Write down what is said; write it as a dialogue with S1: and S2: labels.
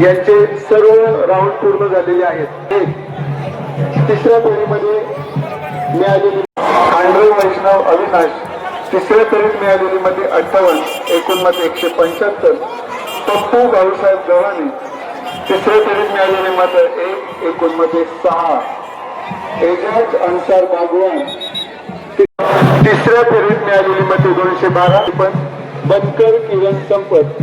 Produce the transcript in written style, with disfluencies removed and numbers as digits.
S1: यांचे सर्व राऊंड पूर्ण झालेले आहेत. तिसऱ्या फेरीमध्ये मिळालेली पांढरे वैष्णव अविनाश तिसऱ्या फेरीत मिळालेली मध्ये 58, एकूण मत 175. पप्पू भाऊसाहेब गव्हाणे तिसऱ्या फेरीत मिळालेले मत 1, एकूण मध्ये 6. एजाज अन्सार बागवान तिसऱ्या फेरीत मिळालेली मते 212. पण बनकर किरण संपत